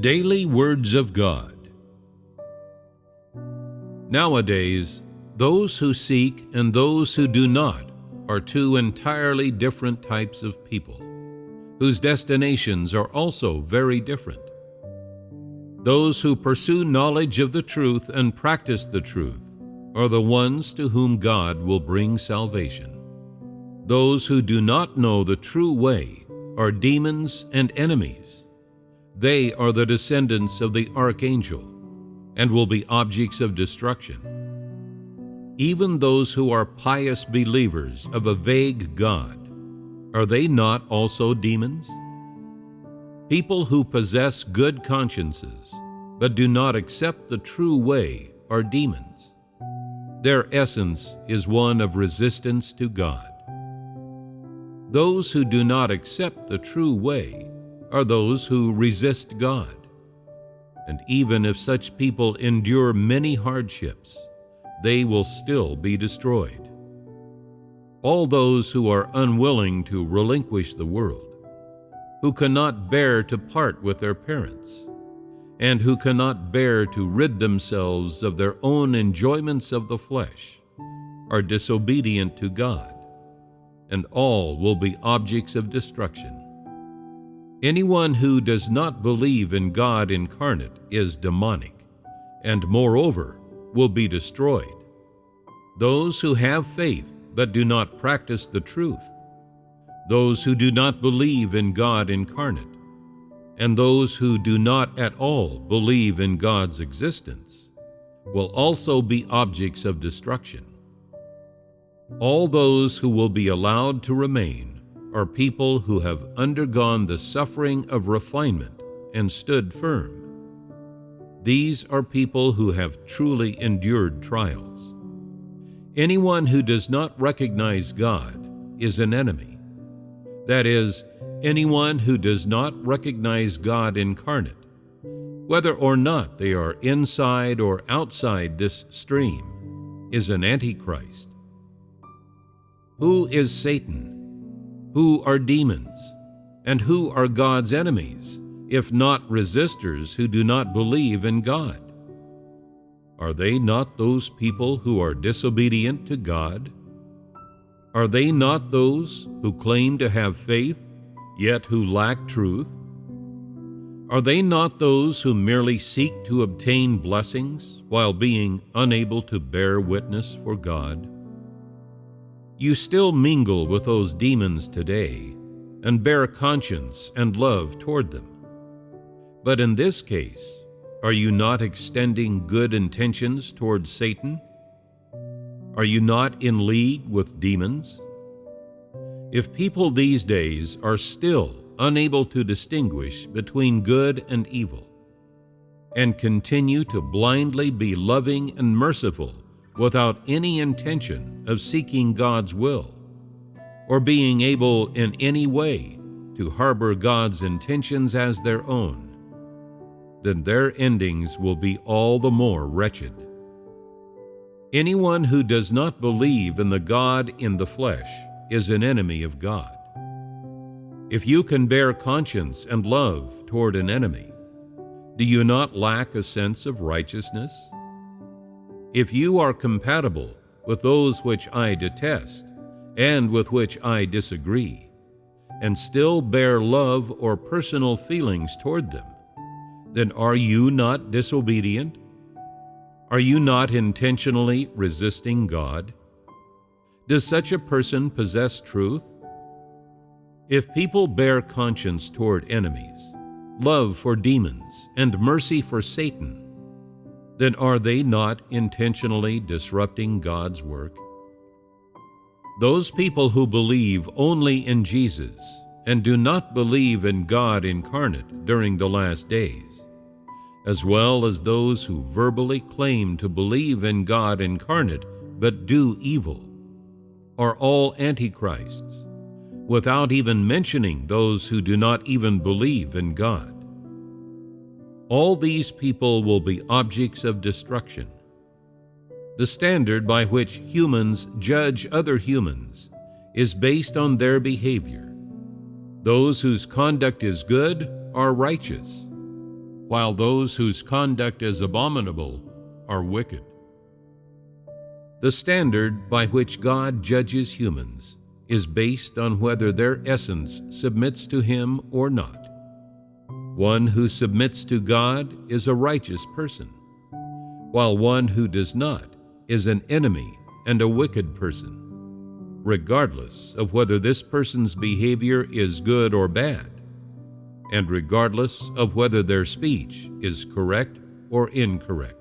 Daily Words of God. Nowadays, those who seek and those who do not are two entirely different types of people, whose destinations are also very different. Those who pursue knowledge of the truth and practice the truth are the ones to whom God will bring salvation. Those who do not know the true way are demons and enemies. They are the descendants of the archangel and will be objects of destruction. Even those who are pious believers of a vague God, are they not also demons? People who possess good consciences but do not accept the true way are demons. Their essence is one of resistance to God. Those who do not accept the true way are those who resist God. And even if such people endure many hardships, they will still be destroyed. All those who are unwilling to relinquish the world, who cannot bear to part with their parents, and who cannot bear to rid themselves of their own enjoyments of the flesh, are disobedient to God, and all will be objects of destruction. Anyone who does not believe in God incarnate is demonic, and moreover will be destroyed. Those who have faith but do not practice the truth, those who do not believe in God incarnate, and those who do not at all believe in God's existence, will also be objects of destruction. All those who will be allowed to remain are people who have undergone the suffering of refinement and stood firm. These are people who have truly endured trials. Anyone who does not recognize God is an enemy. That is, anyone who does not recognize God incarnate, whether or not they are inside or outside this stream, is an antichrist. Who is Satan? Who are demons? And who are God's enemies, if not resistors who do not believe in God? Are they not those people who are disobedient to God? Are they not those who claim to have faith, yet who lack truth? Are they not those who merely seek to obtain blessings while being unable to bear witness for God? You still mingle with those demons today and bear conscience and love toward them. But in this case, are you not extending good intentions toward Satan? Are you not in league with demons? If people these days are still unable to distinguish between good and evil, and continue to blindly be loving and merciful without any intention of seeking God's will, or being able in any way to harbor God's intentions as their own, then their endings will be all the more wretched. Anyone who does not believe in the God in the flesh is an enemy of God. If you can bear conscience and love toward an enemy, do you not lack a sense of righteousness? If you are compatible with those which I detest and with which I disagree, and still bear love or personal feelings toward them, then are you not disobedient? Are you not intentionally resisting God? Does such a person possess truth? If people bear conscience toward enemies, love for demons, and mercy for Satan, then are they not intentionally disrupting God's work? Those people who believe only in Jesus and do not believe in God incarnate during the last days, as well as those who verbally claim to believe in God incarnate but do evil, are all antichrists, without even mentioning those who do not even believe in God. All these people will be objects of destruction. The standard by which humans judge other humans is based on their behavior. Those whose conduct is good are righteous. while those whose conduct is abominable are wicked. The standard by which God judges humans is based on whether their essence submits to Him or not. One who submits to God is a righteous person, while one who does not is an enemy and a wicked person, regardless of whether this person's behavior is good or bad, and regardless of whether their speech is correct or incorrect.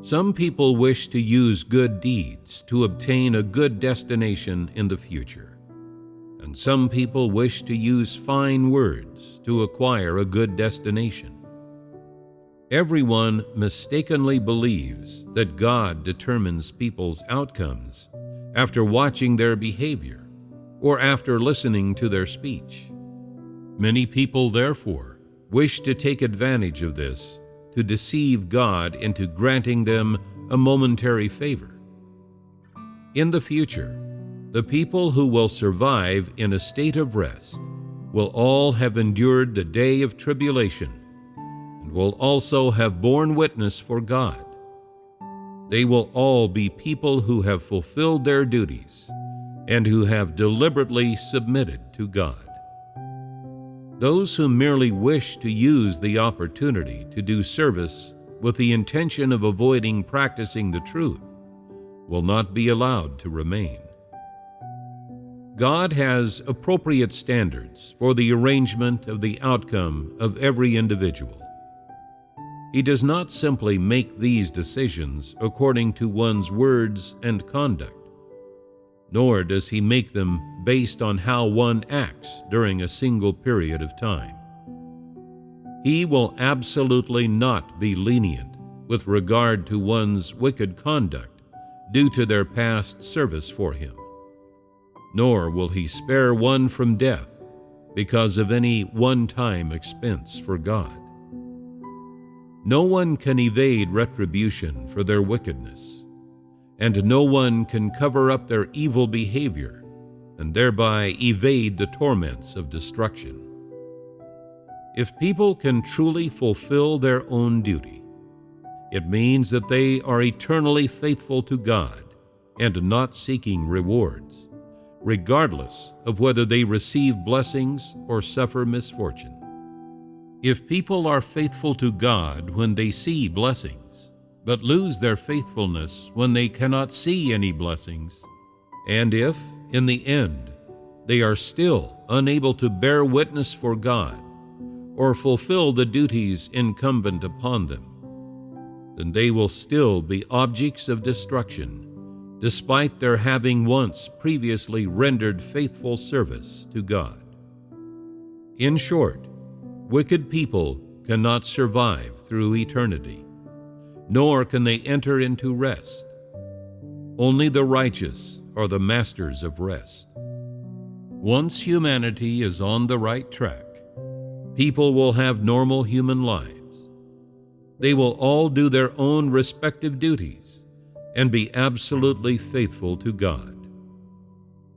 Some people wish to use good deeds to obtain a good destination in the future, and some people wish to use fine words to acquire a good destination. Everyone mistakenly believes that God determines people's outcomes after watching their behavior or after listening to their speech. Many people, therefore, wish to take advantage of this to deceive God into granting them a momentary favor. In the future, the people who will survive in a state of rest will all have endured the day of tribulation and will also have borne witness for God. They will all be people who have fulfilled their duties and who have deliberately submitted to God. Those who merely wish to use the opportunity to do service with the intention of avoiding practicing the truth will not be allowed to remain. God has appropriate standards for the arrangement of the outcome of every individual. He does not simply make these decisions according to one's words and conduct, nor does He make them based on how one acts during a single period of time. He will absolutely not be lenient with regard to one's wicked conduct due to their past service for Him, nor will He spare one from death because of any one-time expense for God. No one can evade retribution for their wickedness, and no one can cover up their evil behavior and thereby evade the torments of destruction. If people can truly fulfill their own duty, it means that they are eternally faithful to God and not seeking rewards, regardless of whether they receive blessings or suffer misfortune. If people are faithful to God when they see blessings, but lose their faithfulness when they cannot see any blessings, and if, in the end, they are still unable to bear witness for God or fulfill the duties incumbent upon them, then they will still be objects of destruction, despite their having once previously rendered faithful service to God. In short, wicked people cannot survive through eternity, nor can they enter into rest. Only the righteous are the masters of rest. Once humanity is on the right track, people will have normal human lives. They will all do their own respective duties and be absolutely faithful to God.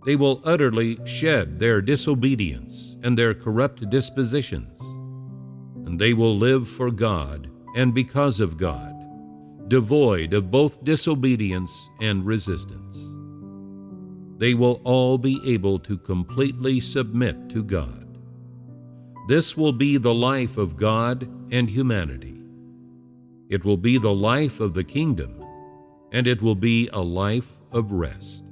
They will utterly shed their disobedience and their corrupt dispositions, and they will live for God and because of God, devoid of both disobedience and resistance. They will all be able to completely submit to God. This will be the life of God and humanity. It will be the life of the kingdom, and it will be a life of rest.